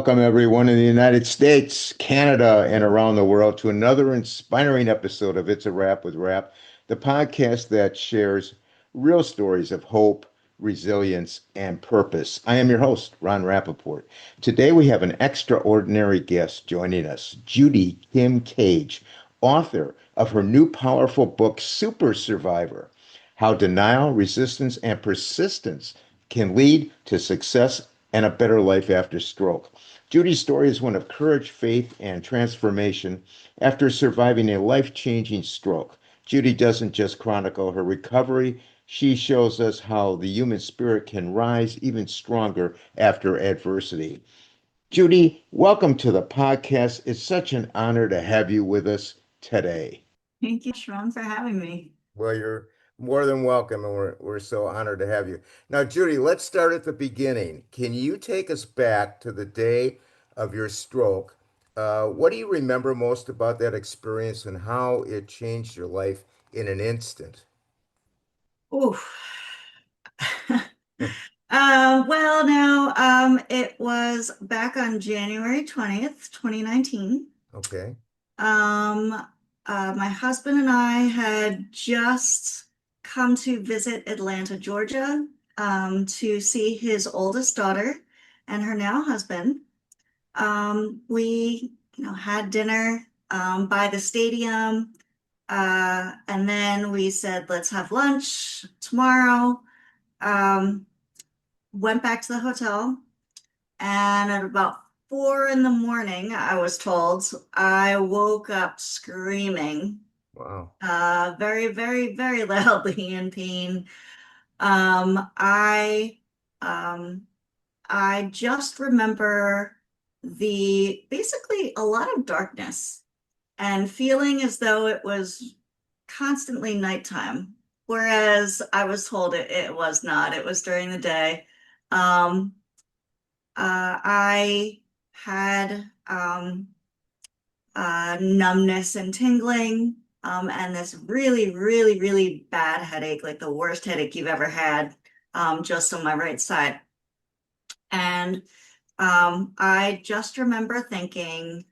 Welcome, everyone in the United States, Canada, and around the world to another inspiring episode of It's a Wrap with Rap, the podcast that shares real stories of hope, resilience, and purpose. I am your host, Ron Rappaport. Today we have an extraordinary guest joining us, Judy Kim Cage, author of her new powerful book, Super Survivor: How Denial, Resistance, and Persistence Can Lead to Success and a Better Life After Stroke. Judy's story is one of courage, faith, and transformation after surviving a life-changing stroke. Judy doesn't just chronicle her recovery, she shows us how the human spirit can rise even stronger after adversity. Judy, welcome to the podcast. It's such an honor to have you with us today. Thank you, Sharon, for having me. Well, you're more than welcome, and we're so honored to have you. Now, Judy, let's start at the beginning. Can you take us back to the day of your stroke? What do you remember most about that experience and how it changed your life in an instant? Ooh. Well, now, it was back on January 20th, 2019. Okay. Um, my husband and I had just come to visit Atlanta, Georgia, to see his oldest daughter and her now husband. We had dinner, by the stadium. And then we said, let's have lunch tomorrow. Um, Went back to the hotel, and at about 4 in the morning, I was told, I woke up screaming, Wow. very, very, very loudly in pain. Um, I, um, I just remember the basically a lot of darkness and feeling as though it was constantly nighttime, whereas I was told it was not. It was during the day. Um, I had numbness and tingling, and this really, really, really bad headache, like the worst headache you've ever had, just on my right side. And I just remember thinking,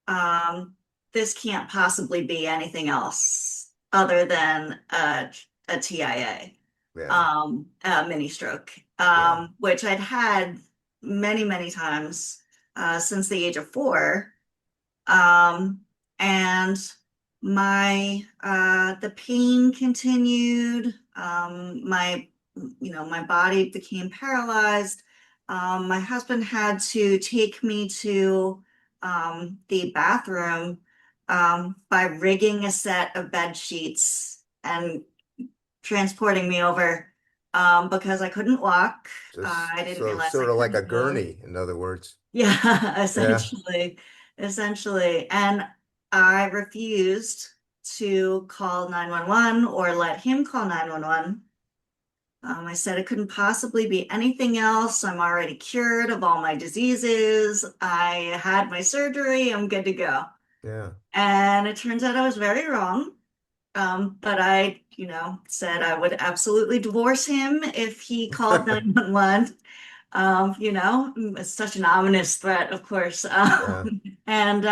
um, this can't possibly be anything else other than a TIA, Yeah. a mini stroke, Yeah. which I'd had many, many times since the age of 4. Um, and the pain continued. My body became paralyzed. My husband had to take me to the bathroom by rigging a set of bed sheets and transporting me over because I couldn't walk. I didn't So realize I sort of like a couldn't move. gurney, in other words. Yeah, Yeah. essentially. And I refused to call 911 or let him call 911. I said it couldn't possibly be anything else. I'm already cured of all my diseases. I had my surgery. I'm good to go. Yeah. And it turns out I was very wrong. But I, said I would absolutely divorce him if he called 911. It's such an ominous threat, of course. Yeah. And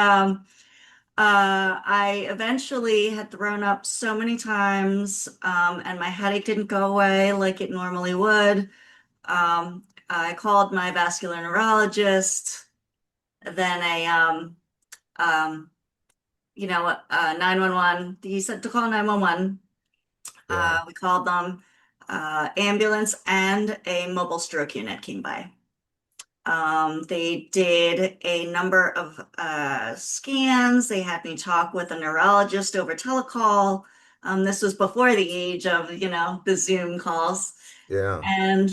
I eventually had thrown up so many times, and my headache didn't go away like it normally would. I called my vascular neurologist, then 911. He said to call 911. Yeah. We called them. Ambulance and a mobile stroke unit came by. They did a number of scans. They had me talk with a neurologist over telecall. This was before the age of, the Zoom calls. Yeah. And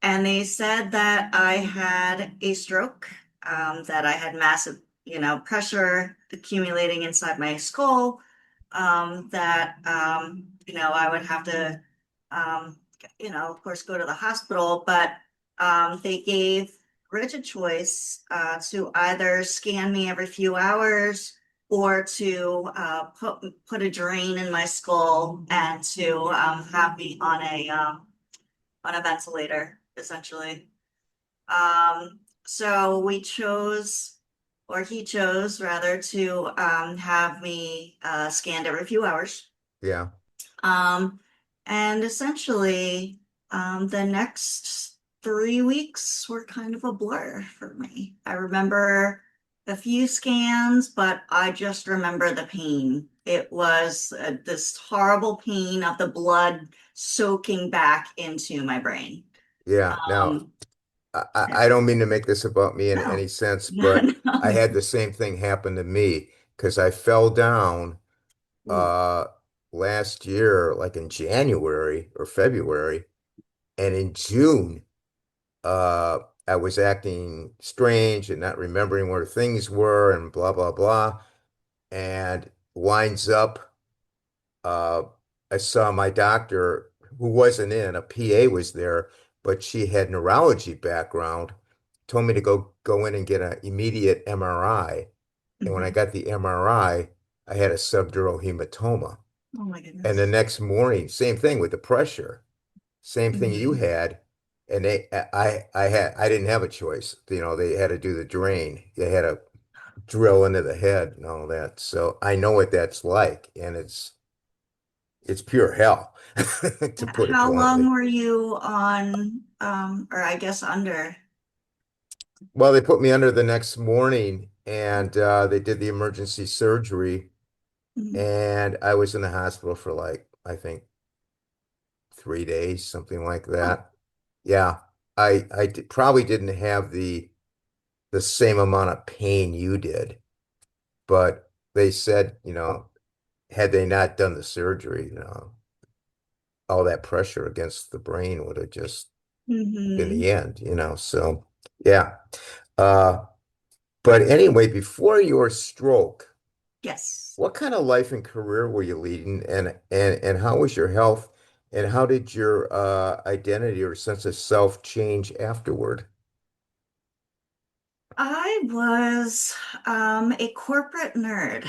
and they said that I had a stroke, that I had massive, pressure accumulating inside my skull, that I would have to, um, of course, go to the hospital, but they gave Rich a choice to either scan me every few hours or to put a drain in my skull and to have me on a ventilator, essentially. Um, So we chose, or he chose rather, to have me scanned every few hours. Yeah. Um, and essentially, the next 3 weeks were kind of a blur for me. I remember a few scans, but I just remember the pain. It was this horrible pain of the blood soaking back into my brain. Yeah. Now, Um, I don't mean to make this about me in no, any sense, no, but I had the same thing happen to me because I fell down no. uh last year, like in January or February, and in June, uh I was acting strange and not remembering where things were and blah blah blah, and winds up uh, I saw my doctor who wasn't in, a PA was there, but she had neurology background, told me to go in and get an immediate MRI. And when I Mhm. got the MRI, I had a subdural hematoma. Oh my And the goodness. next morning, same thing with the pressure, same thing you Mhm. had. And I didn't have a choice. You know, they had to do the drain. They had to drill into the head and all that. So I know what that's like, and it's pure hell, to put it How long bluntly. were you on, or I guess under? Well, they put me under the next morning and they did the emergency surgery, Mhm. and I was in the hospital for like, I think 3 days, something like Oh. that. Yeah, probably didn't have the same amount of pain you did, but they said, had they not done the surgery, all that pressure against the brain would have just been Hmm. the end. So yeah. Uh, but anyway, before your stroke, Yes. what kind of life and career were you leading, and how was your health, and how did your identity or sense of self change afterward? I was a corporate nerd.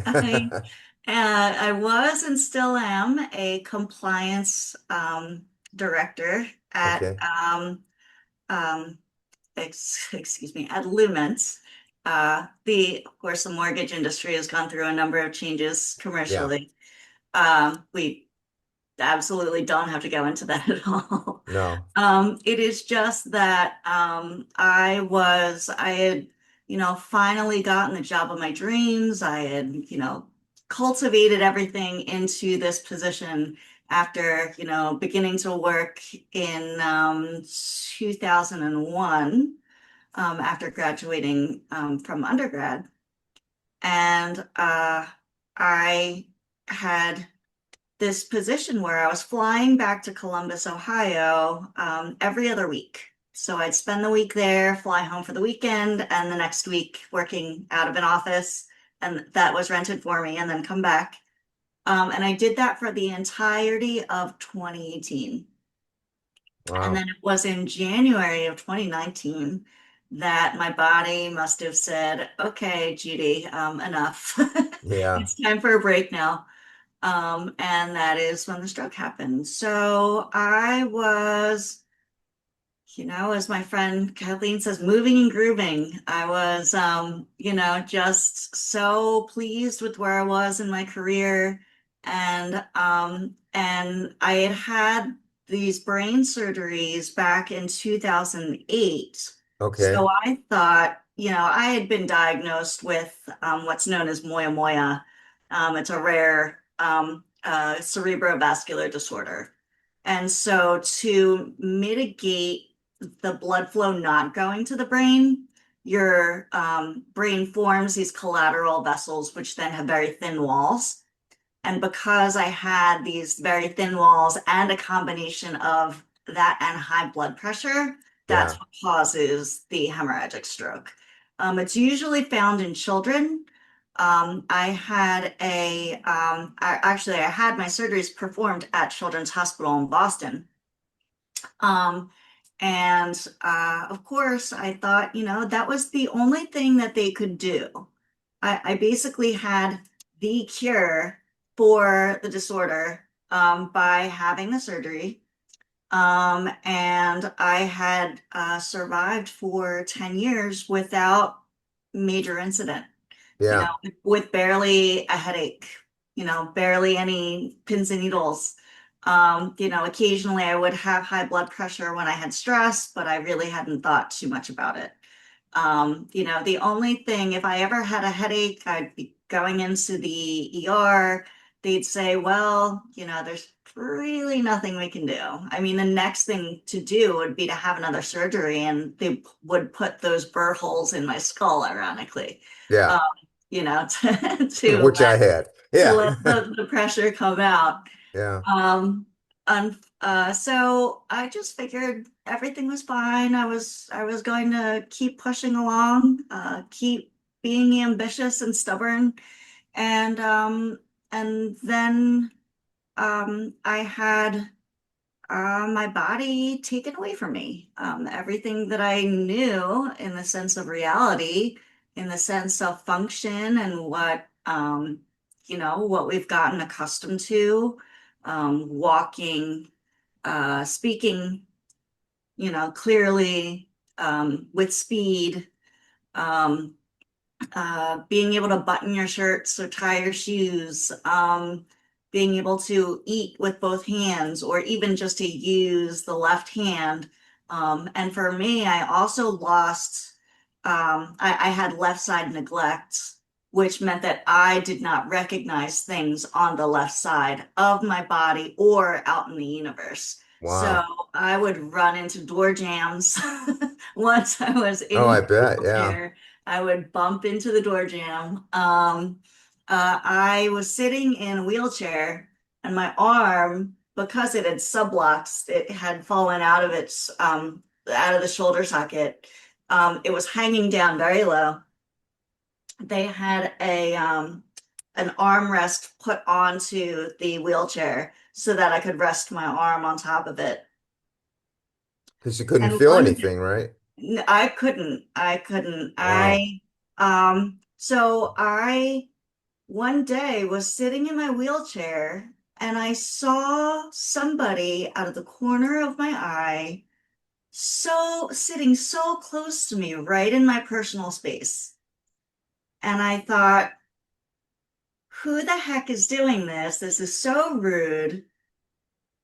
I I was and still am a compliance director at Okay. um, excuse me, at Lument. Of course, the mortgage industry has gone through a number of changes Yeah. commercially. We absolutely don't have to go into that at all. No. It is just that I had, finally gotten the job of my dreams. I had, cultivated everything into this position after, beginning to work in 2001, after graduating from undergrad. And I had this position where I was flying back to Columbus, Ohio, every other week. So I'd spend the week there, fly home for the weekend, and the next week working out of an office, and that was rented for me, and then come back. And I did that for the entirety of 2018. And Wow. then it was in January of 2019 that my body must have said, okay, Judy, enough. Yeah. It's time for a break now. And that is when the stroke happened. So I was, as my friend Kathleen says, moving and grooving. I was, just so pleased with where I was in my career. And I had had these brain surgeries back in 2008. So Okay. I thought, I had been diagnosed with what's known as moya moya. It's a rare cerebrovascular disorder. And so to mitigate the blood flow not going to the brain, your brain forms these collateral vessels, which then have very thin walls. And because I had these very thin walls and a combination of that and high blood pressure, that's Yeah. what causes the hemorrhagic stroke. It's usually found in children. I had my surgeries performed at Children's Hospital in Boston. Um, and of course, I thought, that was the only thing that they could do. I basically had the cure for the disorder by having the surgery. And I had survived for 10 years without major incident, Yeah. with barely a headache, barely any pins and needles. Occasionally I would have high blood pressure when I had stress, but I really hadn't thought too much about it. The only thing, if I ever had a headache, I'd be going into the ER. They'd say, well, there's really nothing we can do. I mean, the next thing to do would be to have another surgery, and they would put those burr holes in my skull, ironically, um, Yeah. to Which I had. to Yeah. let the pressure come out. Yeah. So I just figured everything was fine. I was going to keep pushing along, keep being ambitious and stubborn, and then I had my body taken away from me. Everything that I knew in the sense of reality, in the sense of function, and what we've gotten accustomed to, walking, speaking, clearly, with speed, um, being able to button your shirts or tie your shoes, being able to eat with both hands or even just to use the left hand. And for me, I also lost, I had left side neglect, which meant that I did not recognize things on the left side of my body or out in the universe. So Wow. I would run into door jams once I was Oh, in I my bet. Yeah. wheelchair. I would bump into the door jamb. I was sitting in a wheelchair, and my arm, because it had subluxed, it had fallen out of the shoulder socket. It was hanging down very low. They had an armrest put onto the wheelchair so that I could rest my arm on top of it. Because you couldn't And feel one anything, right? I couldn't. I couldn't. Wow. So I one day was sitting in my wheelchair, and I saw somebody out of the corner of my eye, so sitting so close to me, right in my personal space. And I thought, who the heck is doing this? This is so rude.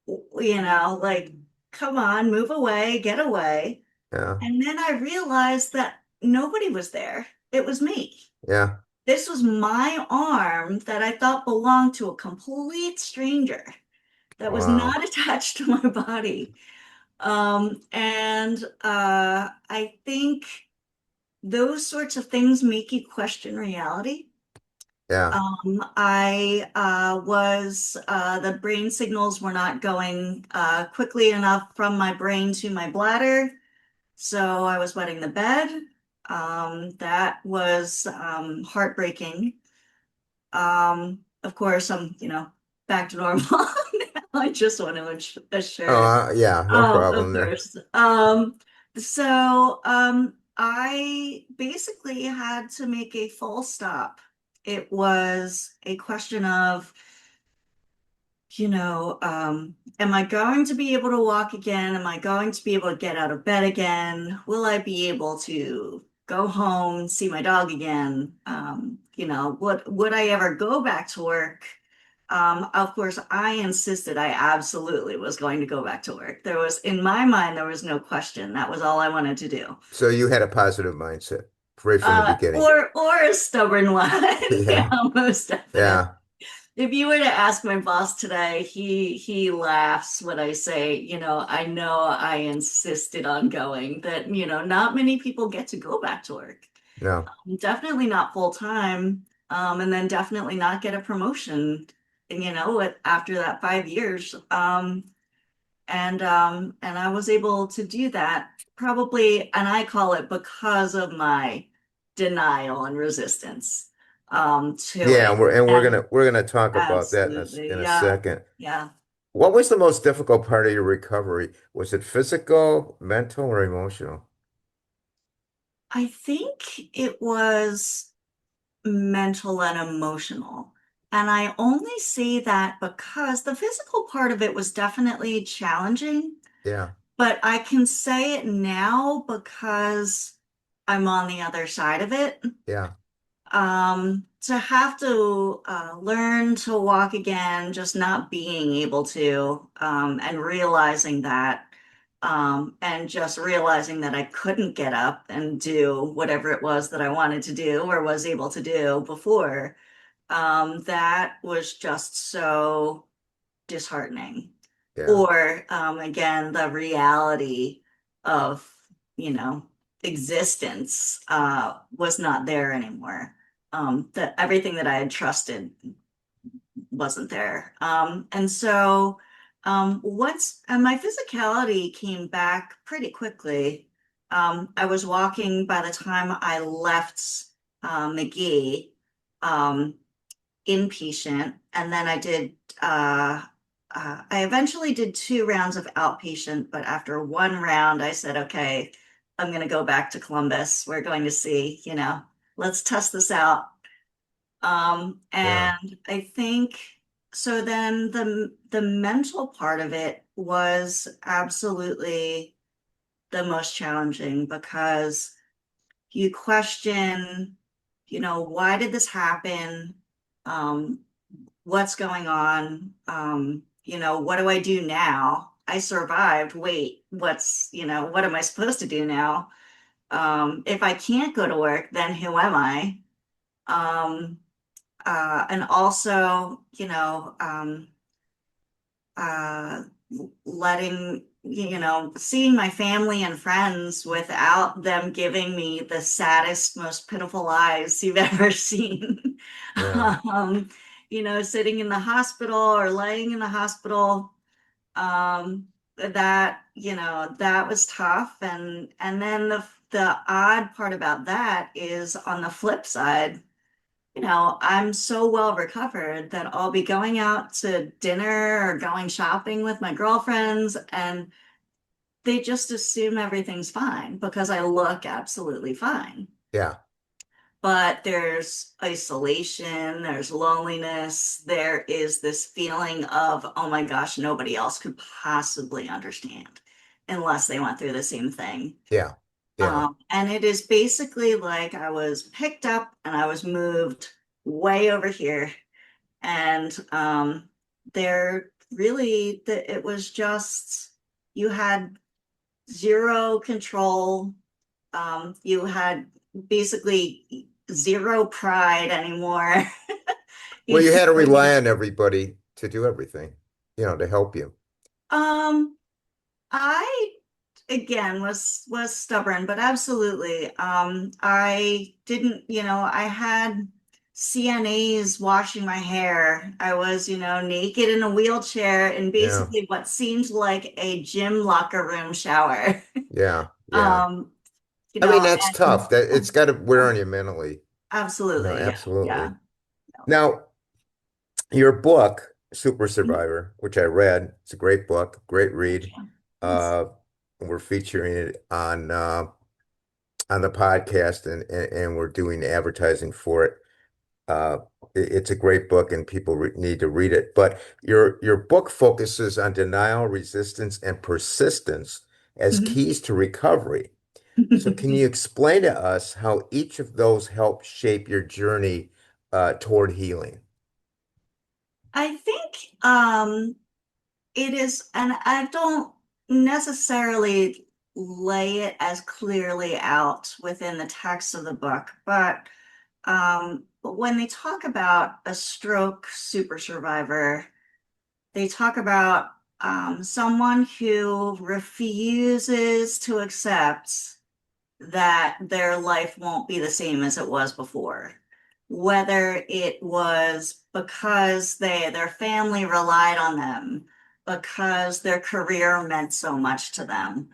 Like, come on, move away, get away. Yeah. And then I realized that nobody was there. It was me. Yeah. This was my arm that I thought belonged to a complete stranger that was Wow. not attached to my body. And I think those sorts of things make you question reality. Yeah. The brain signals were not going quickly enough from my brain to my bladder. So I was wetting the bed. That was heartbreaking. Of course, I'm, back to normal. I just want to Oh, assure. yeah. No Oh, of problem there. course. I basically had to make a full stop. It was a question of, am I going to be able to walk again? Am I going to be able to get out of bed again? Will I be able to go home, see my dog again? Would I ever go back to work? Of course, I insisted I absolutely was going to go back to work. In my mind, there was no question. That was all I wanted to do. So you had a positive mindset right from the beginning. Or a stubborn one. Yeah, Yeah. most definitely. Yeah. If you were to ask my boss today, he laughs when I say, I know I insisted on going, that, not many people get to go back to work. No. Definitely not full time, and then definitely not get a promotion, after that 5 years. And I was able to do that probably, and I call it because of my denial and resistance to Yeah, it. and And we're gonna talk about that absolutely, in a yeah, second. yeah. What was the most difficult part of your recovery? Was it physical, mental, or emotional? I think it was mental and emotional. And I only say that because the physical part of it was definitely challenging. Yeah. But I can say it now because I'm on the other side of it. Yeah. To have to learn to walk again, just not being able to, and realizing that, and just realizing that I couldn't get up and do whatever it was that I wanted to do or was able to do before, that was just so disheartening. Yeah. Or again, the reality of, you know, existence was not there anymore. That everything that I had trusted wasn't there. And so once and my physicality came back pretty quickly. I was walking by the time I left McGee. Um, Inpatient, and then I eventually did 2 rounds of outpatient, but after one round, I said, okay, I'm going to go back to Columbus. We're going to see, let's test this out. Yeah. And I think so then the mental part of it was absolutely the most challenging because you question, why did this happen? Um, what's going on? What do I do now? I survived. Wait, what am I supposed to do now? If I can't go to work, then who am I? Um, and also, uh, seeing my family and friends without them giving me the saddest, most pitiful eyes you've ever seen. Yeah. um, Sitting in the hospital or laying in the hospital, that was tough. And then the odd part about that is on the flip side, I'm so well recovered that I'll be going out to dinner or going shopping with my girlfriends, and they just assume everything's fine because I look absolutely fine. Yeah. But there's isolation, there's loneliness, there is this feeling of, oh my gosh, nobody else could possibly understand unless they went through the same thing. Yeah. Yeah. And it is basically like I was picked up and I was moved way over here. And it was just, you had zero control. You had basically zero pride anymore. Well, You you had to know, rely on everybody to do everything, to help you. um, I again was stubborn, but absolutely. I didn't, I had CNAs washing my hair. I was, naked in a wheelchair in Yeah. basically what seemed like a gym locker room shower. Yeah. Yeah. Um, you I mean, know, that's and tough. That it's got to wear on you mentally. absolutely, yeah, Absolutely. yeah. Now, your book, Super Mhm. Survivor, which I read, it's a great book, great Thank read. you. Thanks. Uh, we're featuring it on the podcast and we're doing advertising for it. Uh, it's a great book and people re need to read it. But your book focuses on denial, resistance, and persistence as keys to recovery. So can Mhm. you explain to us how each of those help shape your journey toward healing? I think it is, and I don't necessarily lay it as clearly out within the text of the book, but when they talk about a stroke super survivor, they talk about someone who refuses to accept that their life won't be the same as it was before. Whether it was because their family relied on them, because their career meant so much to them,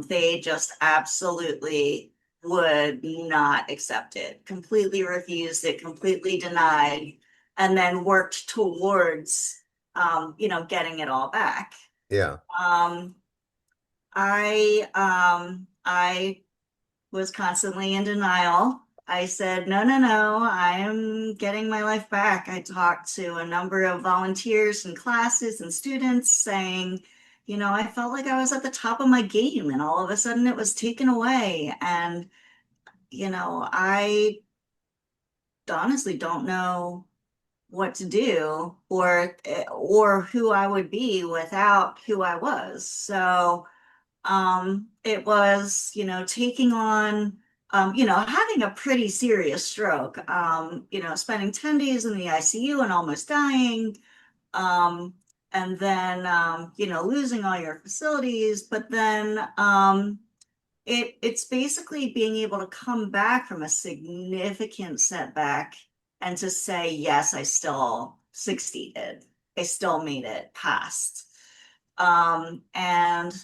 they just absolutely would not accept it, completely refused it, completely denied, and then worked towards, getting it all back. Yeah. Um, I was constantly in denial. I said, no, no, no, I am getting my life back. I talked to a number of volunteers and classes and students saying, I felt like I was at the top of my game and all of a sudden it was taken away. And, I honestly don't know what to do or who I would be without who I was. So it was, taking on having a pretty serious stroke, spending 10 days in the ICU and almost dying, um, and then losing all your facilities, but then it's basically being able to come back from a significant setback and to say, yes, I still succeeded. I still made it past. And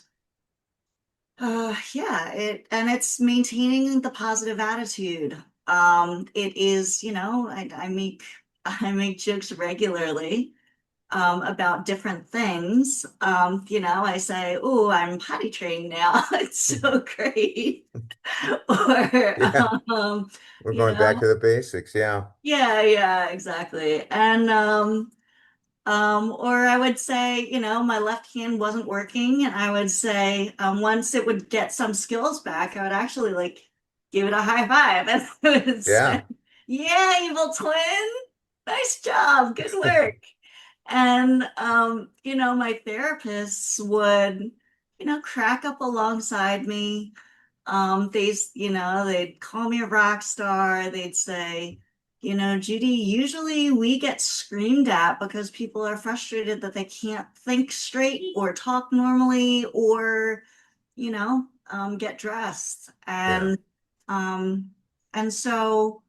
yeah, it's maintaining the positive attitude. It is, I make I make jokes regularly about different things. I say, "Oh, I'm potty trained now. It's so great." Or, Yeah, we're you going back know, to the basics. Yeah, yeah, yeah, exactly. And or I would say, my left hand wasn't working, and I would say, once it would get some skills back, I would actually like give it a high five and I would say, yeah, "Yeah, evil twin, nice job, good work." And my therapists would, crack up alongside me. They'd call me a rock star. They'd say, Judy, usually we get screamed at because people are frustrated that they can't think straight or talk normally or, get dressed. yeah. Um, and so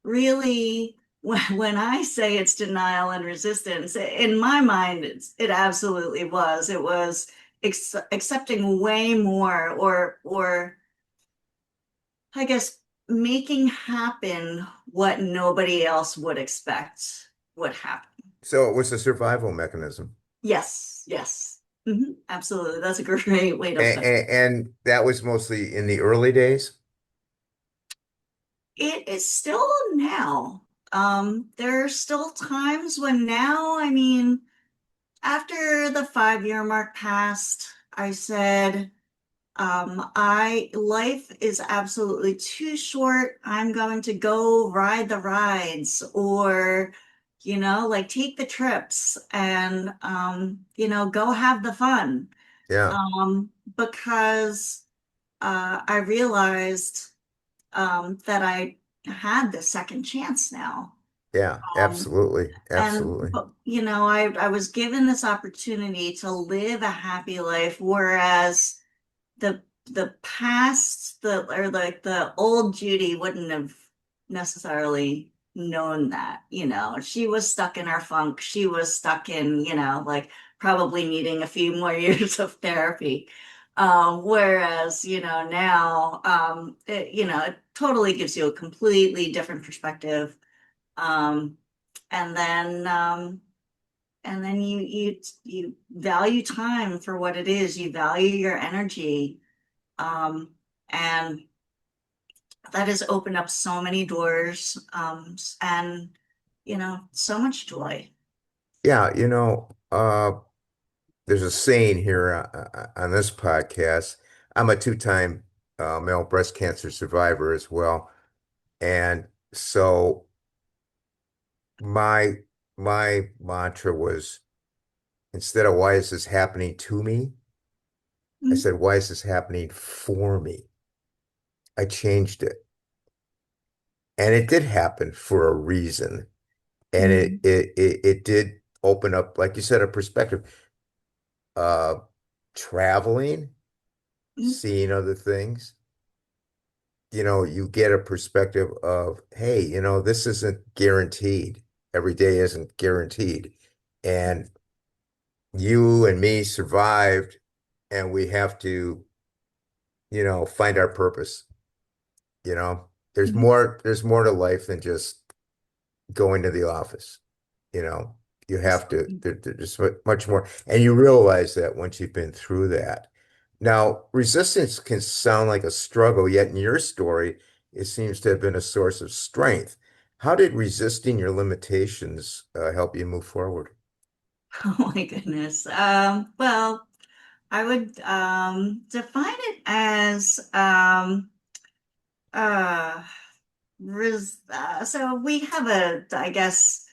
really, when I say it's denial and resistance, in my mind, it absolutely was. It was accepting way more or I guess making happen what nobody else would expect would happen. So it was a survival mechanism. Yes, yes. Absolutely. That's a great way to And, put it. and that was mostly in the early days. It is still now. There are still times when now, I mean, after the 5 year mark passed, I said, I life is absolutely too short. I'm going to go ride the rides or, like take the trips and go have the fun. Yeah, Because I realized that I had the second chance now. yeah, Um, absolutely, and absolutely. I was given this opportunity to live a happy life, whereas the past, or like the old Judy wouldn't have necessarily known that, she was stuck in her funk. She was stuck in, like probably needing a few more years of therapy. Whereas, now, it totally gives you a completely different perspective. Um, and then, you value time for what it is. You value your energy. Um, and that has opened up so many doors, and so much joy. Yeah, there's a saying here on this podcast. I'm a two-time male breast cancer survivor as well, and so my my mantra was instead of why is this happening to me, I Mm, said why is this happening for me? I changed it, and it did happen for a reason, and it mm, it it, it did open up, like you said, a perspective. Uh, Traveling, mm, seeing other things, you get a perspective of, hey, this isn't guaranteed. Every day isn't guaranteed. And you and me survived, and we have to, find our purpose. You know, mm. there's more to life than just going to the office. You know, you have to, there's much more. And you realize that once you've been through that. Now, resistance can sound like a struggle, yet in your story, it seems to have been a source of strength. How did resisting your limitations help you move forward? Oh my goodness. Well, I would define it as uh, so we have I guess,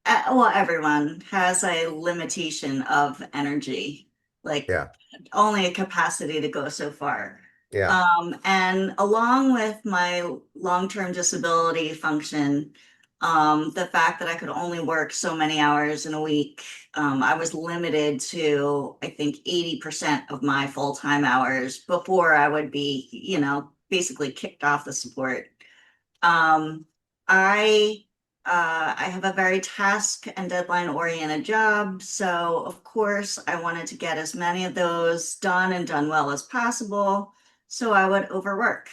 well, everyone has a limitation of energy, like Yeah. only a capacity to go so far. Yeah. And along with my long-term disability function, the fact that I could only work so many hours in a week, I was limited to, I think, 80% of my full-time hours before I would be, basically kicked off the support. Um, I I have a very task and deadline oriented job, so of course I wanted to get as many of those done and done well as possible. So I would overwork.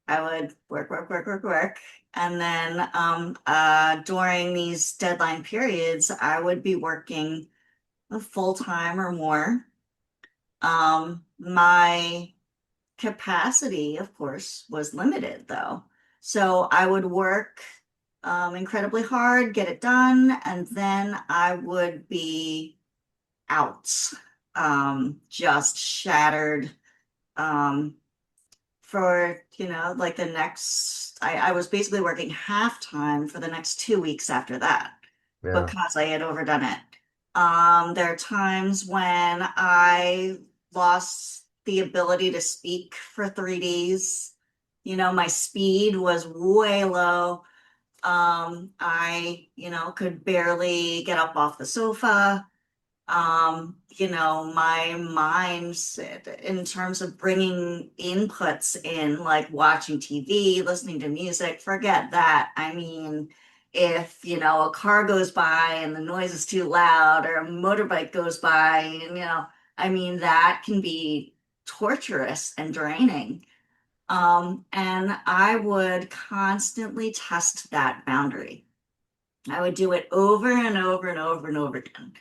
I would work, work, work, work, work. And then during these deadline periods, I would be working full time or more. My capacity, of course, was limited though. So I would work incredibly hard, get it done, and then I would be out, just shattered, um, for, like the next, I was basically working half time for the next 2 weeks after that Yeah. because I had overdone it. There are times when I lost the ability to speak for 3 days. My speed was way low. I could barely get up off the sofa. My mindset in terms of bringing inputs in, like watching TV, listening to music, forget that. I mean, if, a car goes by and the noise is too loud, or a motorbike goes by, and, I mean, that can be torturous and draining. And I would constantly test that boundary. I would do it over and over and over and over again.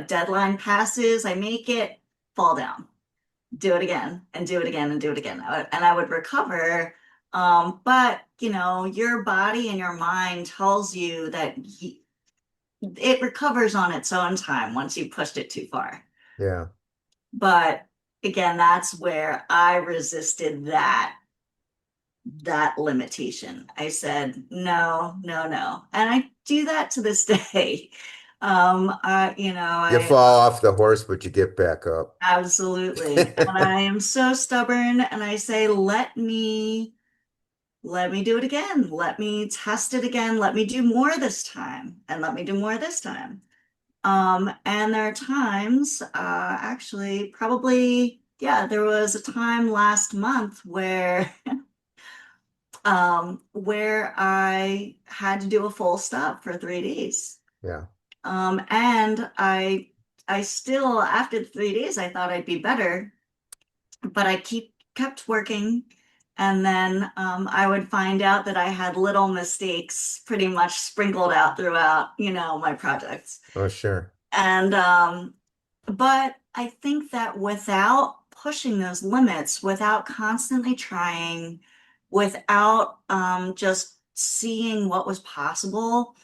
Deadline passes, I make it, fall down, do it again, and do it again, and do it again. And I would recover. But your body and your mind tells you that it recovers on its own time once you pushed it too far. Yeah. But again, that's where I resisted that limitation. I said, no, no, no. And I do that to this day. You I fall off the horse, but you get back up. absolutely, and I am so stubborn and I say, let me do it again. Let me test it again. Let me do more this time and let me do more this time. And there are times, actually, probably, yeah, there was a time last month where I had to do a full stop for 3 days. Yeah. And I still, after the 3 days, I thought I'd be better, but I kept working. And then I would find out that I had little mistakes pretty much sprinkled out throughout, my projects. Oh, sure. And but I think that without pushing those limits, without constantly trying, without just seeing what was possible,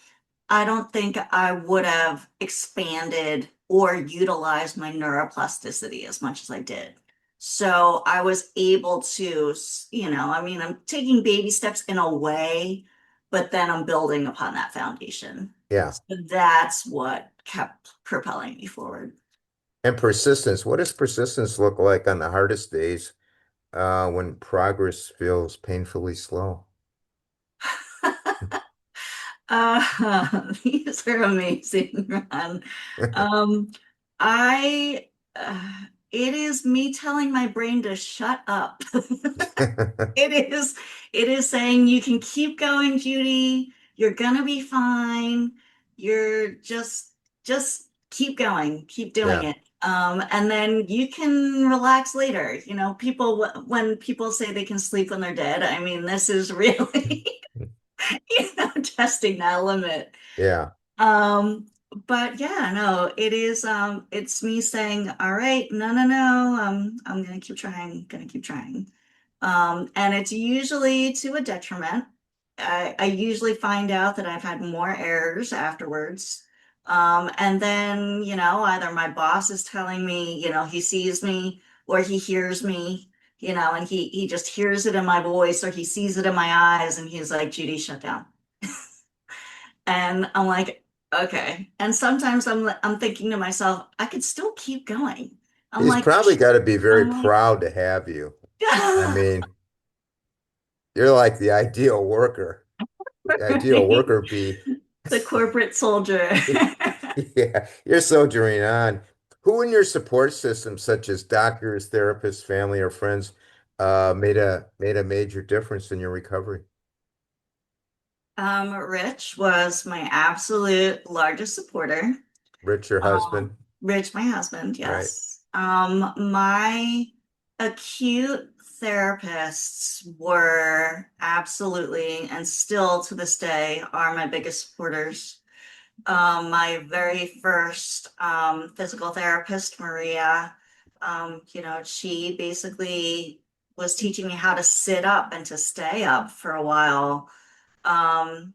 I don't think I would have expanded or utilized my neuroplasticity as much as I did. So I was able to, I mean, I'm taking baby steps in a way, but then I'm building upon that foundation. Yeah. So that's what kept propelling me forward. And persistence. What does persistence look like on the hardest days, when progress feels painfully slow? These are amazing, Ron. Um, I, it is me telling my brain to shut up. It is saying you can keep going, Judy. You're gonna be fine. You're just keep going, keep doing Yeah. it. And then you can relax later. When people say they can sleep when they're dead, I mean, this is really, testing that limit. Yeah. Um, but yeah, no, it's me saying, all right, no, no, no, I'm gonna keep trying, gonna keep trying. And it's usually to a detriment. I usually find out that I've had more errors afterwards. And then, either my boss is telling me, he sees me or he hears me, and he just hears it in my voice or he sees it in my eyes and he's like, Judy, shut down. And I'm like, okay. And sometimes I'm thinking to myself, I could still keep going. I'm He's like, probably got to be very I'm like, proud to have you. I mean, you're like the ideal worker. The ideal right? worker bee. The corporate soldier. Yeah, you're soldiering on. Who in your support system, such as doctors, therapists, family, or friends, made a major difference in your recovery? Rich was my absolute largest supporter. Rich, your husband, Rich, my husband, right? yes. My acute therapists were absolutely, and still to this day, are my biggest supporters. My very first physical therapist, Maria, she basically was teaching me how to sit up and to stay up for a while. Um,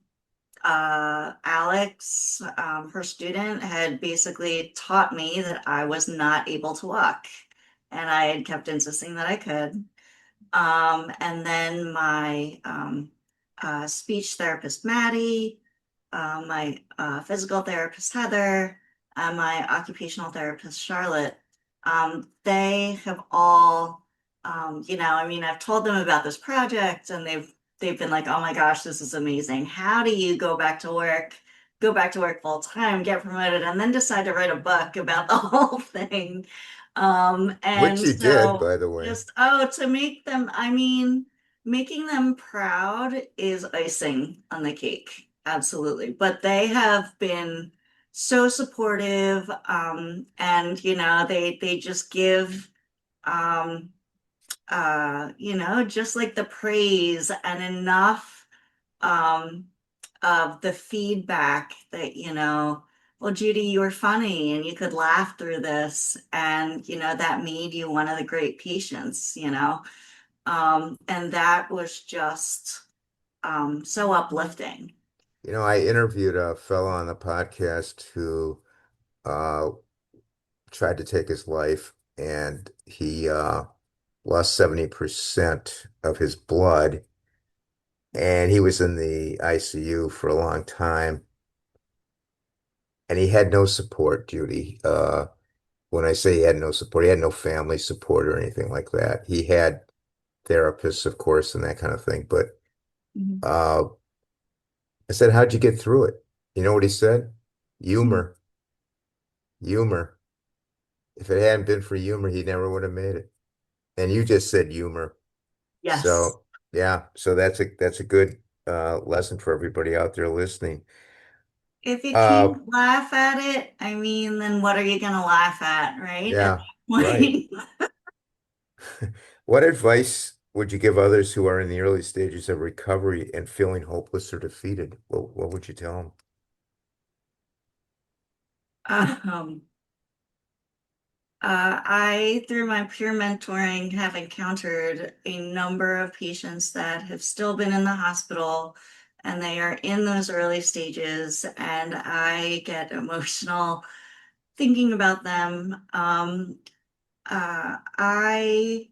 Alex, her student, had basically taught me that I was not able to walk, and I had kept insisting that I could. And then my speech therapist, Maddie, my physical therapist, Heather, and my occupational therapist, Charlotte, they have all, I mean, I've told them about this project and they've been like, oh my gosh, this is amazing. How do you go back to work full time, get promoted, and then decide to write a book about the whole thing? Which And you did, so by the way. just, oh, to make them, I mean, making them proud is icing on the cake. Absolutely. But they have been so supportive, and they just give um just like the praise and enough um of the feedback that, well, Judy, you were funny and you could laugh through this, and that made you one of the great patients. And that was just so uplifting. I interviewed a fellow on the podcast who uh, tried to take his life, and he lost 70% of his blood, and he was in the ICU for a long time, and he had no support, Judy. When I say he had no support, he had no family support or anything like that. He had therapists, of course, and that kind of thing. But Mhm. uh, I said, how'd you get through it? You know what he said? Humor, humor. If it hadn't been for humor, he never would have made it. And you just said humor. Yes. So yeah, so that's a good lesson for everybody out there listening. If you Uh, can't laugh at it, I mean, then what are you going to laugh at, right? At yeah, that right. point. What advice would you give others who are in the early stages of recovery and feeling hopeless or defeated? What would you tell them? Um, through my peer mentoring, have encountered a number of patients that have still been in the hospital and they are in those early stages, and I get emotional thinking about them. I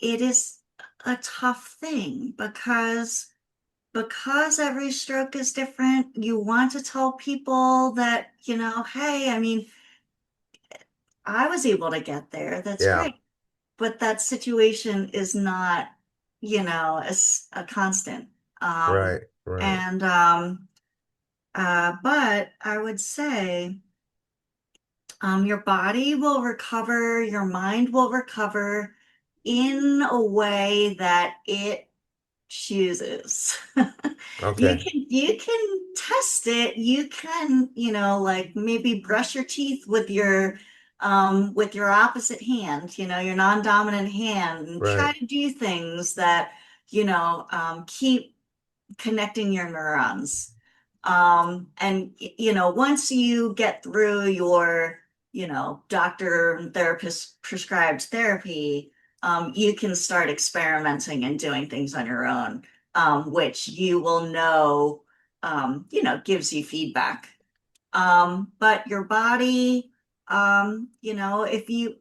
It is a tough thing because every stroke is different. You want to tell people that, hey, I mean, I was able to get there. That's Yeah, great. But that situation is not, as a constant. Um, right, right. and but I would say your body will recover, your mind will recover in a way that it chooses. Okay, You can test it. You can, like maybe brush your teeth with your opposite hand, your non-dominant hand, and try right. to do things that, keep connecting your neurons. And once you get through your, doctor and therapist prescribed therapy, you can start experimenting and doing things on your own, which you will know, gives you feedback. But your body, if you,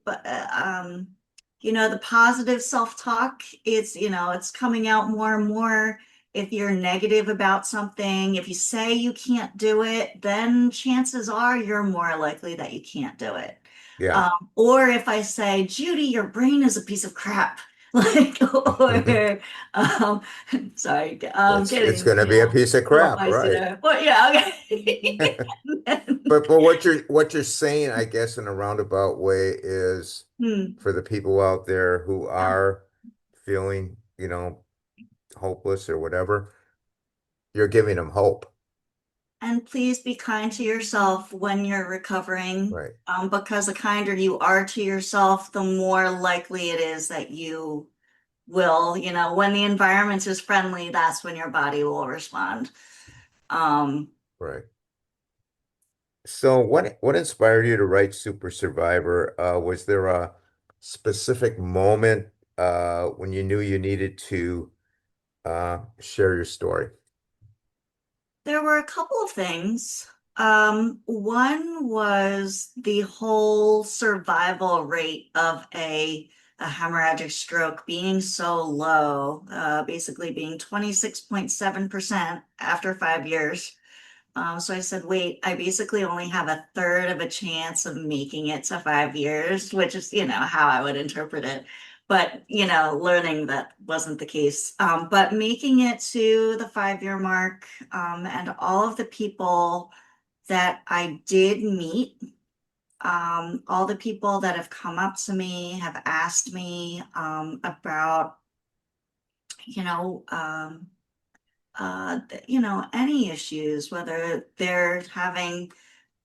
the positive self-talk is, it's coming out more and more. If you're negative about something, if you say you can't do it, then chances are you're more likely that you can't do it. Yeah. Or if I say, Judy, your brain is a piece of crap, like, or, um, sorry, I'm It's getting, going to be a piece of a little crap, feisty right? there, but yeah, okay. But what you're saying, I guess, in a roundabout way is Hmm. for the people out there who Yeah. are feeling, hopeless or whatever, you're giving them hope. And please be kind to yourself when you're recovering, Right. because the kinder you are to yourself, the more likely it is that you will, when the environment is friendly, that's when your body will respond. Um, Right. So what inspired you to write Super Survivor? Was there a specific moment when you knew you needed to share your story? There were a couple of things. One was the whole survival rate of a hemorrhagic stroke being so low, basically being 26.7% after 5 years. So I said, wait, I basically only have a third of a chance of making it to 5 years, which is, how I would interpret it. But, learning that wasn't the case. But making it to the 5 year mark, and all of the people that I did meet, all the people that have come up to me have asked me about, you know, um, any issues, whether they're having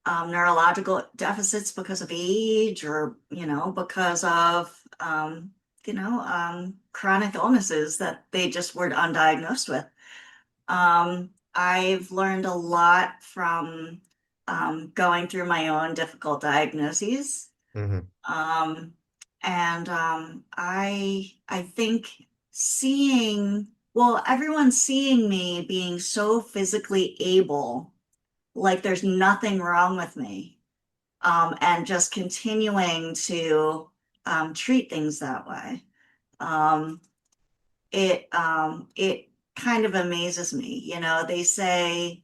neurological deficits because of age or, because of, chronic illnesses that they just were undiagnosed with. I've learned a lot from going through my own difficult diagnoses. Hmm. Um, and I think everyone seeing me being so physically able, like there's nothing wrong with me, and just continuing to treat things that way. Um, it kind of amazes me. They say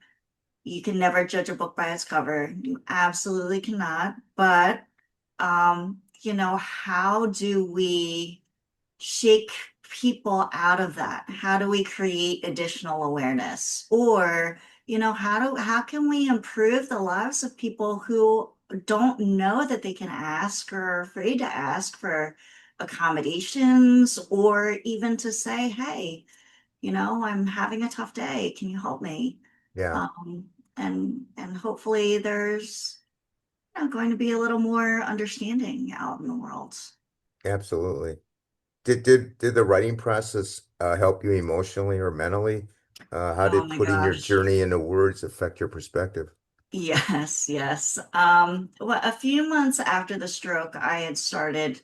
you can never judge a book by its cover. You absolutely cannot. But how do we shake people out of that? How do we create additional awareness? Or, how can we improve the lives of people who don't know that they can ask or are afraid to ask for accommodations or even to say, hey, I'm having a tough day. Can you help me? Yeah, And hopefully there's going to be a little more understanding out in the world. absolutely. Did the writing process help you emotionally or mentally? How Oh did my putting your gosh. journey into words affect your perspective? Yes, yes. Well, a few months after the stroke, I had started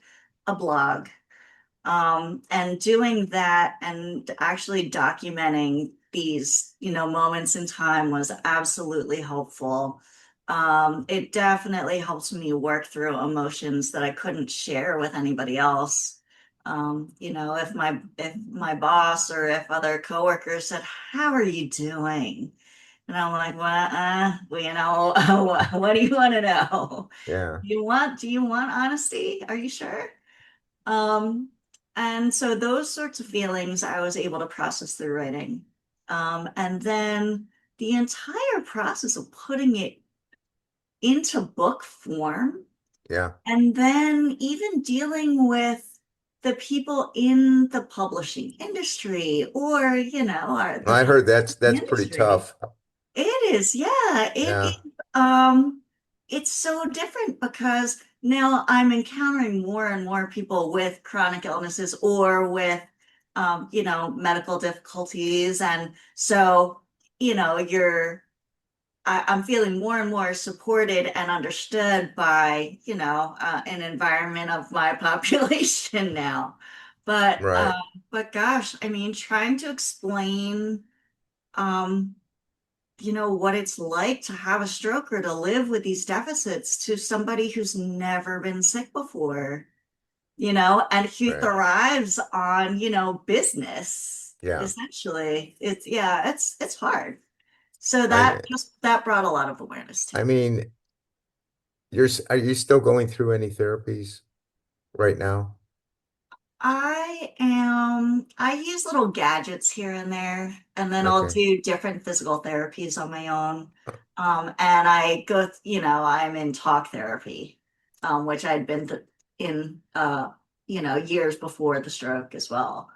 a blog. And doing that and actually documenting these, moments in time was absolutely helpful. It definitely helps me work through emotions that I couldn't share with anybody else. If my boss or if other coworkers said, "How are you doing?" And I'm like, well, what do you want to know? Yeah, Do you want honesty? Are you sure? Um, and so those sorts of feelings I was able to process through writing. And then the entire process of putting it into book form, yeah. and then even dealing with the people in the publishing industry or, Well, the I heard publishing that's pretty industry. tough. It is, yeah. It is. Yeah, It's so different because now I'm encountering more and more people with chronic illnesses or with, medical difficulties, and so, I'm feeling more and more supported and understood by, an environment of my population now. But, right. but gosh, I mean, trying to explain. Um, what it's like to have a stroke or to live with these deficits to somebody who's never been sick before, and who Right. thrives on, business, Yeah. essentially. Yeah, it's hard. So I that brought a lot of awareness to I me. mean, are you still going through any therapies right now? I use little gadgets here and there, and then I'll Okay. do different physical therapies on my own. And I go, I'm in talk therapy, which I'd been in, years before the stroke as well.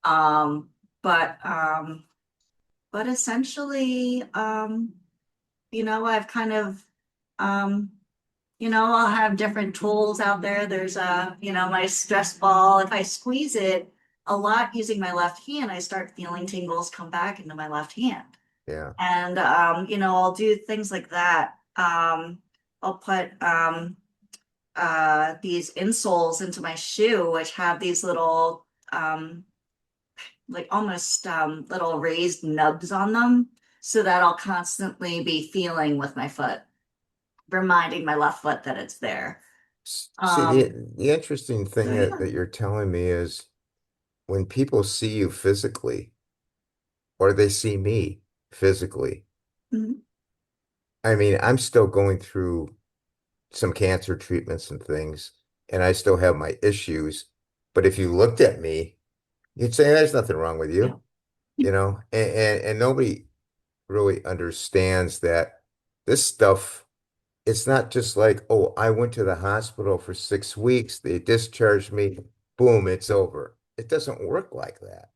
Um, but, um, but essentially, I've kind of, um, I'll have different tools out there. There's my stress ball. If I squeeze it a lot using my left hand, I start feeling tingles come back into my left hand. Yeah. And I'll do things like that. I'll put these insoles into my shoe, which have these little like almost little raised nubs on them, so that I'll constantly be feeling with my foot, reminding my left foot that it's there. See, Um, the interesting thing so yeah. that you're telling me is when people see you physically or they see me physically, Mhm. I mean, I'm still going through some cancer treatments and things, and I still have my issues. But if you looked at me, you'd say there's nothing wrong with Yeah. you, and nobody really understands that this stuff, it's not just like, oh, I went to the hospital for 6 weeks, they discharged me, boom, it's over. It doesn't work like that.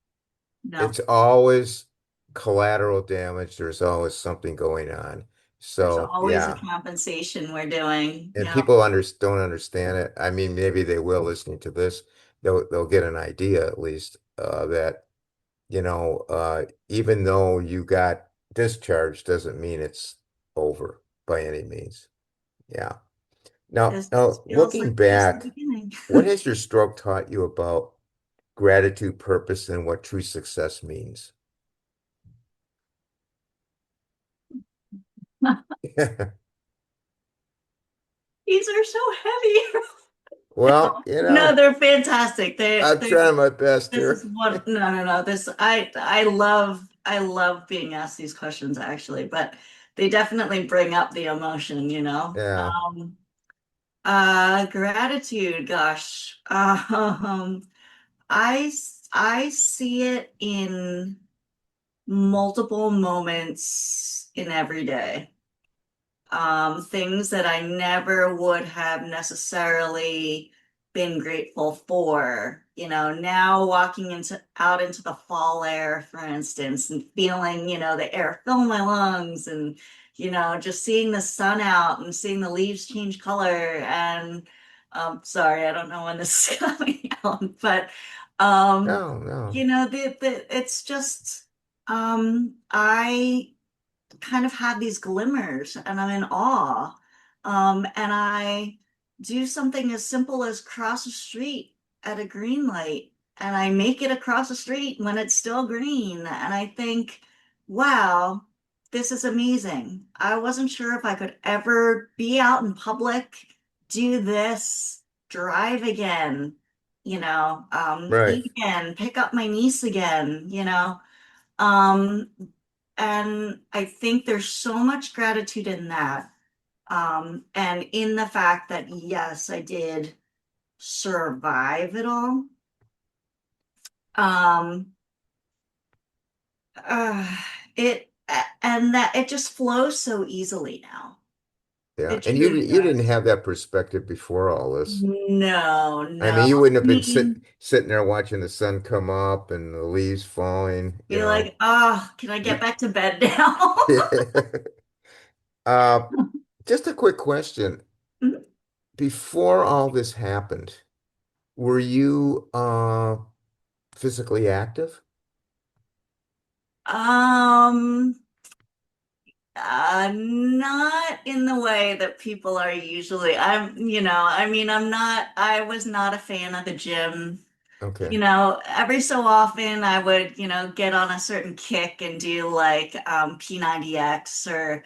No, It's always collateral damage. There's always something going on. there's So, always a yeah. compensation we're doing. And people don't understand it. I mean, maybe they will listening to this. They'll get an idea at least that, even though you got discharged doesn't mean it's over by any means. Yeah. Now This feels looking like just the back, beginning. what has your stroke taught you about gratitude, purpose, and what true success means? These are so heavy. Well, No, they're fantastic. I'm trying my best This is here. one. No, no, no. I love being asked these questions actually, but they definitely bring up the emotion. Yeah, Gratitude, gosh. I see it in multiple moments in every day. Things that I never would have necessarily been grateful for. Now walking out into the fall air, for instance, and feeling, the air fill my lungs, and just seeing the sun out and seeing the leaves change color. And sorry, I don't know when this is coming out, but um, no, no. it's just I kind of have these glimmers and I'm in awe. And I do something as simple as cross a street at a green light, and I make it across the street when it's still green. And I think, wow, this is amazing. I wasn't sure if I could ever be out in public, do this, drive again, Right. eat again, pick up my niece again. Um, and I think there's so much gratitude in that. And in the fact that, yes, I did survive it all. Um, uh, and that it just flows so easily now. Yeah. It And you truly you didn't does. have that perspective before all this. No, I no. mean, you wouldn't I have been mean, sitting there watching the sun come up and the leaves falling, be like, oh, can I get You back to bed now? uh just a quick question. Before all this happened, were you physically active? Um, not in the way that people are usually. I mean, I was not a fan of the gym. Okay. You know, every so often I would, get on a certain kick and do like P90X or,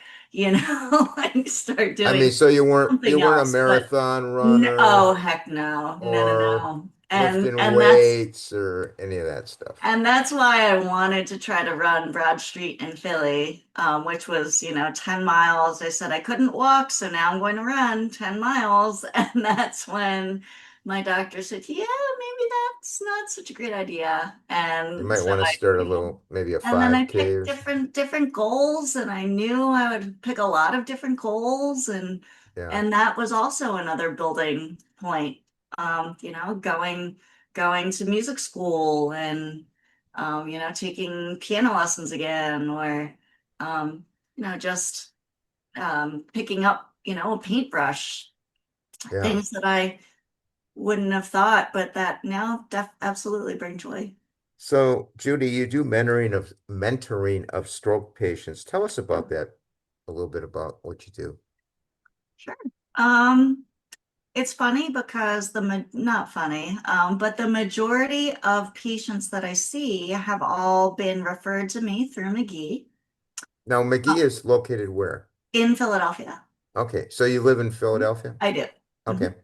like start I mean, doing so you something weren't a else. But marathon oh runner heck no, no, no, or no. And lifting and that's weights or any of that stuff. and that's why I wanted to try to run Broad Street in Philly, which was, 10 miles. I said I couldn't walk, so now I'm going to run 10 miles. And that's when my doctor said, yeah, maybe that's not such a great idea. You And might so want to I, start a little, maybe a and then I 5K picked or something. different goals, and I knew I would pick a lot of different goals, Yeah. and that was also another building point. Going to music school and taking piano lessons again, or just picking up, a paintbrush, Yeah. things that I wouldn't have thought, but that now absolutely bring joy. So, Judy, you do mentoring of stroke patients. Tell us about that, a little bit about what you do. Sure. Um, it's funny because not funny, but the majority of patients that I see have all been referred to me through McGee Now, uh, McGee is located where? in Philadelphia. Okay, so you live in Mhm. Philadelphia? I do. Mhm. Okay.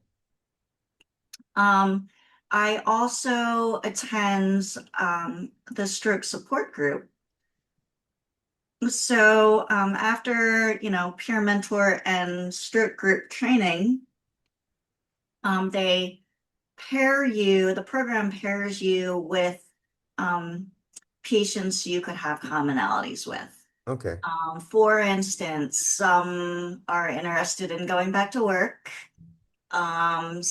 Um, I also attend the stroke support group. So after, peer mentor and stroke group training, they the program pairs you with um, patients you could have commonalities with. Okay. For instance, some are interested in going back to work. Some,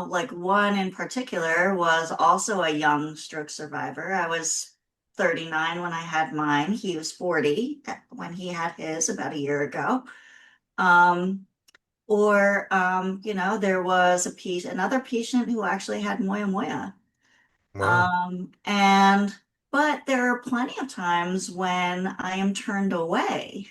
like one in particular was also a young stroke survivor. I was 39 when I had mine. He was 40 when he had his about a year ago. Um, there was another patient who actually had moya moya. Wow. And but there are plenty of times when I am turned away.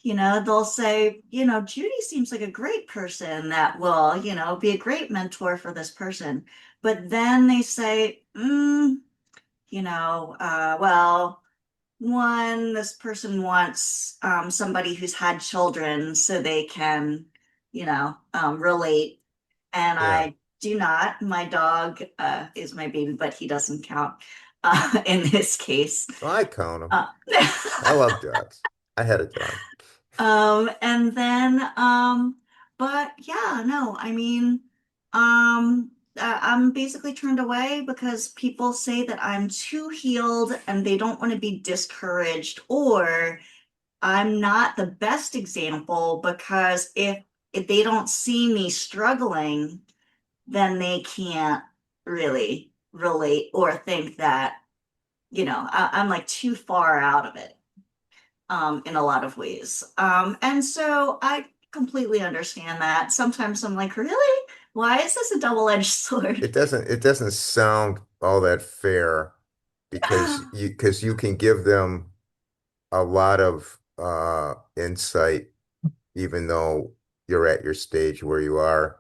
They'll say, Judy seems like a great person that will, be a great mentor for this person. But then they say, well, one, this person wants somebody who's had children so they can, relate. And Yeah. I do not. My dog is my baby, but he doesn't count in this case. Well, I count them. Uh, I love dogs. I had a dog. and then, but yeah, no, I mean, I'm basically turned away because people say that I'm too healed and they don't want to be discouraged, or I'm not the best example because if they don't see me struggling, then they can't really relate or think that, I'm like too far out of it in a lot of ways. And so I completely understand that. Sometimes I'm like, really? Why is this a double-edged sword? It doesn't sound all that fair because you can give them a lot of insight even though you're at your stage where you are.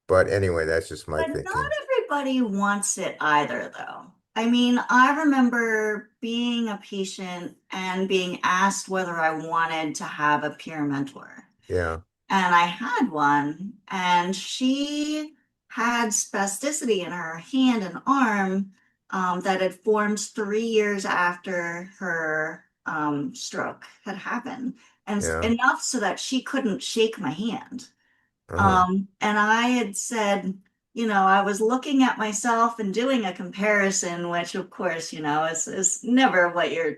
But anyway, that's just my But not thinking. everybody wants it either, though. I mean, I remember being a patient and being asked whether I wanted to have a peer mentor. Yeah. And I had one, and she had spasticity in her hand and arm that had formed 3 years after her stroke had happened, and Yeah. enough so that she couldn't shake my hand. Uh-huh. And I had said, I was looking at myself and doing a comparison, which of course, is never what you're,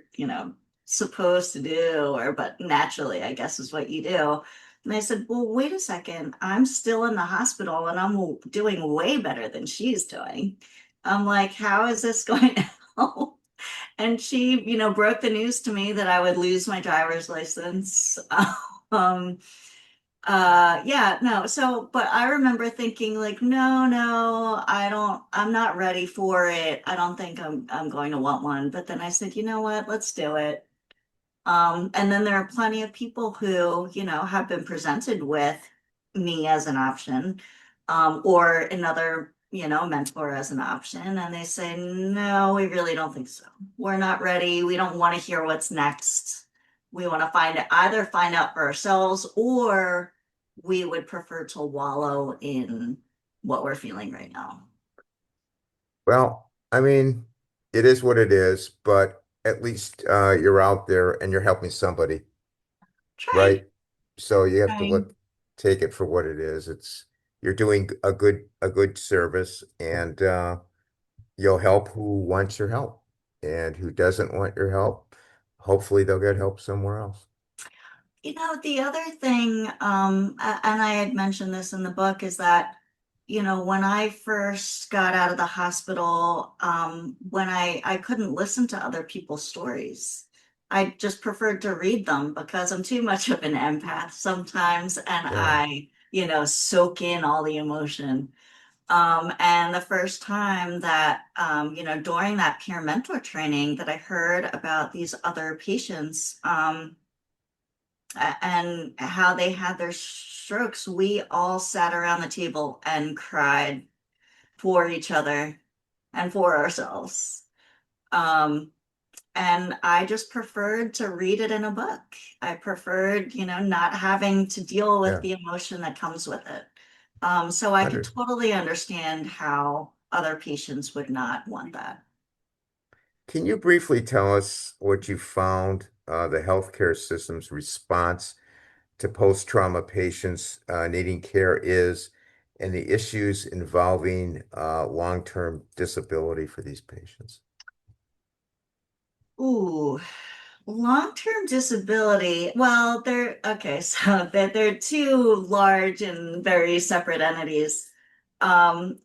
supposed to do, but naturally, I guess is what you do. And I said, well, wait a second. I'm still in the hospital and I'm doing way better than she's doing. I'm like, how is this going to help? And she, broke the news to me that I would lose my driver's license. Um, yeah, no. So, but I remember thinking like, no, no, I'm not ready for it. I don't think I'm going to want one. But then I said, you know what? Let's do it. And then there are plenty of people who, have been presented with me as an option. or another, mentor as an option. And they say, no, we really don't think so. We're not ready. We don't want to hear what's next. We want to either find out for ourselves, or we would prefer to wallow in what we're feeling right now. Well, I mean, it is what it is, but at least you're out there and you're helping somebody, Trying, right? So you have to trying. take it for what it is. It's you're doing a good service, and you'll help who wants your help, and who doesn't want your help, hopefully they'll get help somewhere else. The other thing, and I had mentioned this in the book, is that, when I first got out of the hospital, when I couldn't listen to other people's stories. I just preferred to read them because I'm too much of an empath sometimes, and Yeah, soak in all the emotion. And the first time that, during that peer mentor training that I heard about these other patients, and how they had their strokes, we all sat around the table and cried for each other and for ourselves. Um, and I just preferred to read it in a book. I preferred, not having to deal with yeah. the emotion that comes with it. So I could Under, totally understand how other patients would not want that. can you briefly tell us what you found the healthcare system's response to post-trauma patients needing care is, and the issues involving long-term disability for these patients? Ooh, long-term disability. Well, they're okay, so they're two large and very separate entities. My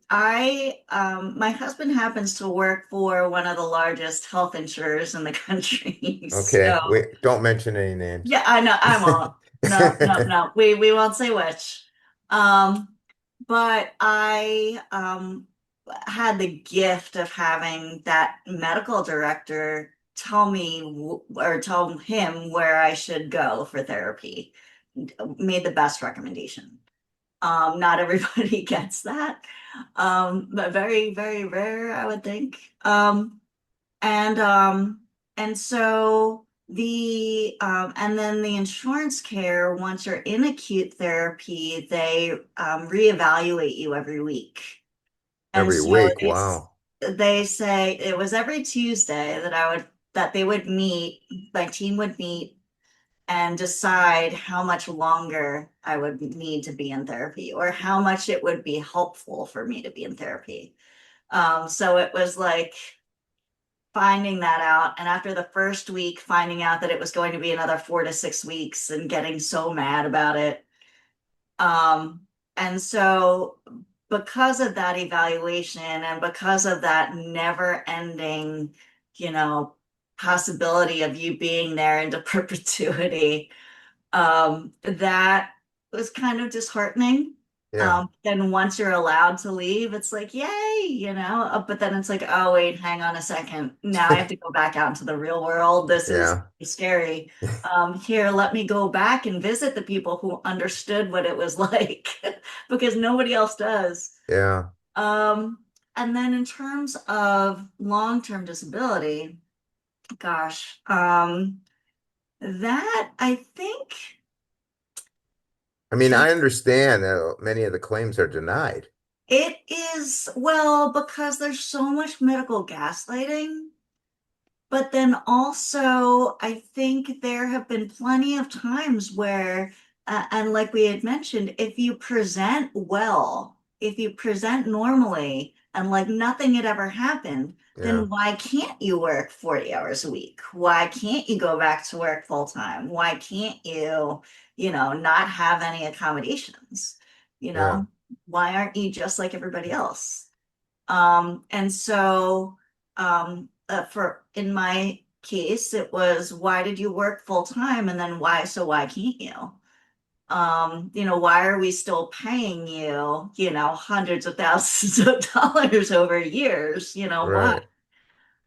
husband happens to work for one of the largest health insurers in the country. Okay, So wait, don't mention any names. yeah, I know I won't. No, no, no. We won't say which. Um, but I had the gift of having that medical director tell me or tell him where I should go for therapy. Made the best recommendation. Not everybody gets that, but very, very rare, I would think. And and so and then the insurance care, once you're in acute therapy, they reevaluate you every week. And Every so week, wow. they say it was every Tuesday that they would meet, my team would meet and decide how much longer I would need to be in therapy, or how much it would be helpful for me to be in therapy. So it was like finding that out. And after the first week, finding out that it was going to be another 4 to 6 weeks and getting so mad about it. Um, and so because of that evaluation and because of that never ending, you know, possibility of you being there into perpetuity, that was kind of disheartening. Yeah, Then once you're allowed to leave, it's like, yay, but then it's like, oh, wait, hang on a second. Now I have to go back out into the real world. This is yeah, scary. Here, let me go back and visit the people who understood what it was like, because nobody else does. yeah. Um, and then in terms of long-term disability, gosh, that I think I mean, I understand that many of the claims are denied. it is, well, because there's so much medical gaslighting. But then also, I think there have been plenty of times where, and like we had mentioned, if you present well, if you present normally, and like nothing had ever happened, Yeah, then why can't you work 40 hours a week? Why can't you go back to work full time? Why can't you, not have any accommodations? You yeah. know, why aren't you just like everybody else? And so, for in my case, it was, why did you work full time? And then why can't you? Why are we still paying you, hundreds of thousands of dollars over years? Why?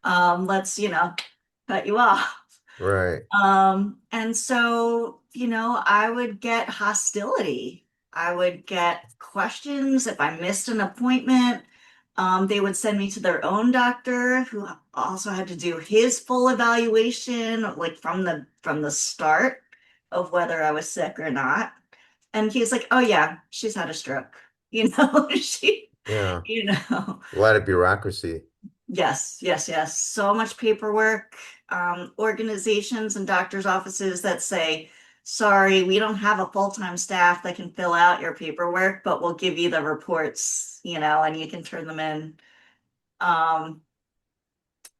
Right, Let's, cut you off. right. And so, I would get hostility. I would get questions if I missed an appointment. They would send me to their own doctor who also had to do his full evaluation, like from the start of whether I was sick or not. And he's like, "Oh yeah, she's had a stroke." You know, she, Yeah. you know. A lot of bureaucracy. Yes, yes, yes. So much paperwork, organizations and doctors' offices that say, sorry, we don't have a full-time staff that can fill out your paperwork, but we'll give you the reports, and you can turn them in. Um,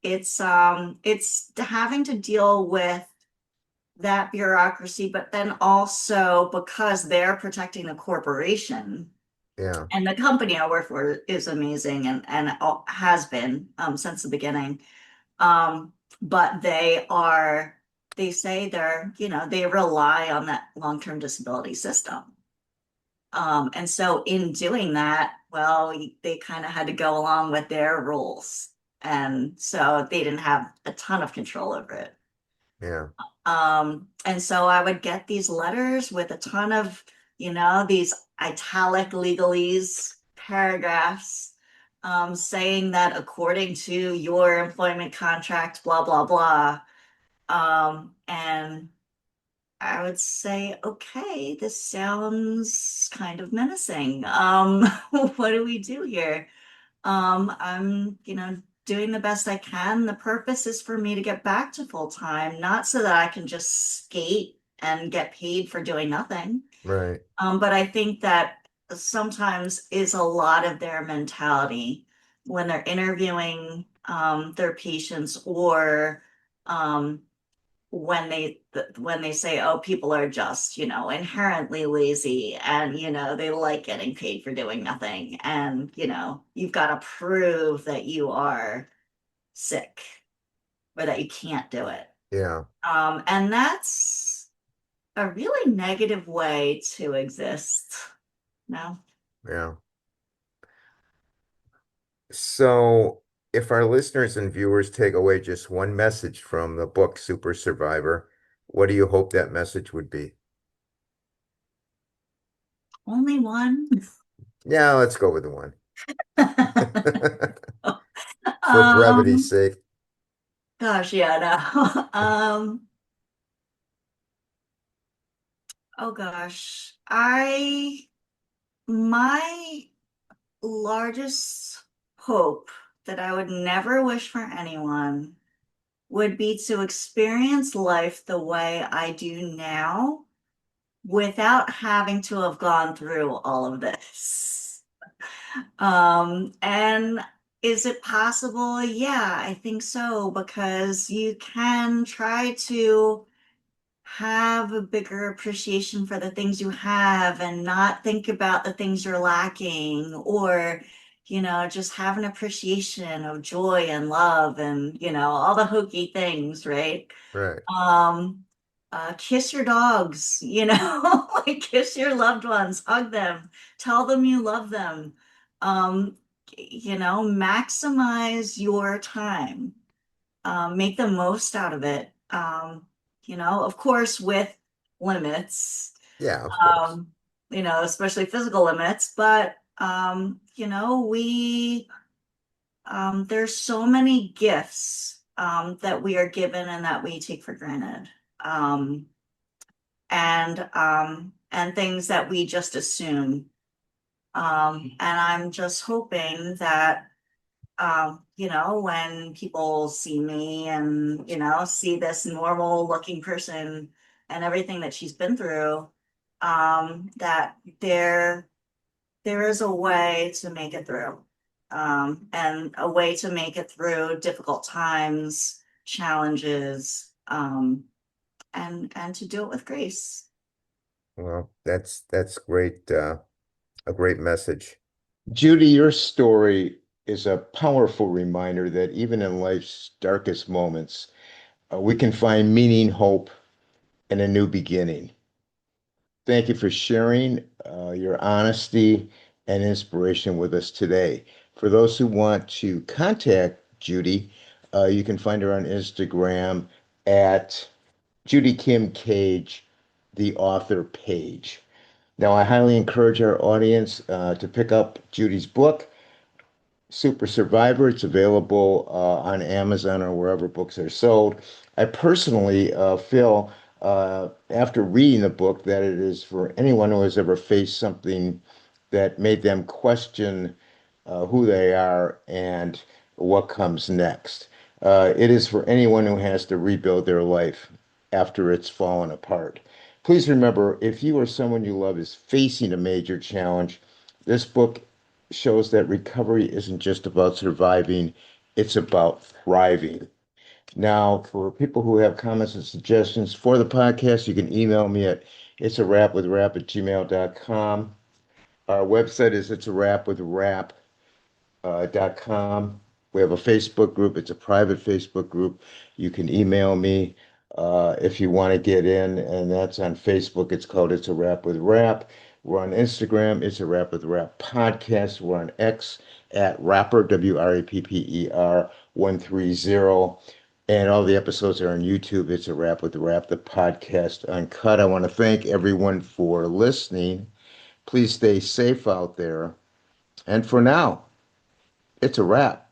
it's having to deal with that bureaucracy, but then also because they're protecting the corporation Yeah. and the company I work for is amazing and has been since the beginning. But they say they rely on that long-term disability system. And so in doing that, well, they kind of had to go along with their rules. And so they didn't have a ton of control over it. Yeah. And so I would get these letters with a ton of, these italic legalese paragraphs, saying that according to your employment contract, blah, blah, blah. And I would say, okay, this sounds kind of menacing. What do we do here? I'm, doing the best I can. The purpose is for me to get back to full time, not so that I can just skate and get paid for doing nothing. Right. But I think that sometimes is a lot of their mentality when they're interviewing their patients or um, when they say, oh, people are just, inherently lazy and, they like getting paid for doing nothing. And, you've got to prove that you are sick or that you can't do it. Yeah. And that's a really negative way to exist. No. Yeah. So, if our listeners and viewers take away just one message from the book Super Survivor, what do you hope that message would be? Only one. Yeah, let's go with the one. For brevity's um, sake. gosh, yeah, no. Oh gosh. My largest hope that I would never wish for anyone would be to experience life the way I do now without having to have gone through all of this. And is it possible? Yeah, I think so, because you can try to have a bigger appreciation for the things you have and not think about the things you're lacking or just have an appreciation of joy and love and all the hokey things, right? Right. um Kiss your dogs, like kiss your loved ones, hug them, tell them you love them. um Maximize your time, make the most out of it. Of course, with limits, Yeah, of course. um, especially physical limits, but, there's so many gifts, that we are given and that we take for granted. Um, and things that we just assume. And I'm just hoping that when people see me and, see this normal looking person and everything that she's been through, that there is a way to make it through. And a way to make it through difficult times, challenges, and to do it with grace. Well, that's great, a great message. Judy, your story is a powerful reminder that even in life's darkest moments, we can find meaning, hope, and a new beginning. Thank you for sharing your honesty and inspiration with us today. For those who want to contact Judy, you can find her on Instagram at Judy Kim Cage, the author page. Now, I highly encourage our audience to pick up Judy's book, Super Survivor. It's available on Amazon or wherever books are sold. I personally feel, after reading the book, that it is for anyone who has ever faced something that made them question who they are and what comes next. It is for anyone who has to rebuild their life after it's fallen apart. Please remember, if you or someone you love is facing a major challenge, this book shows that recovery isn't just about surviving, it's about thriving. Now, for people who have comments and suggestions for the podcast, you can email me at it's a wrap with rap at gmail.com. Our website is it's a wrap with rap .com. We have a Facebook group. It's a private Facebook group. You can email me if you want to get in, and that's on Facebook. It's called It's a Wrap with Rap. We're on Instagram. It's a Wrap with Rap podcast. We're on X at Rapper, WRAPPER 130. And all the episodes are on YouTube. It's a Wrap with Rap, the podcast uncut. I want to thank everyone for listening. Please stay safe out there. And for now, it's a wrap.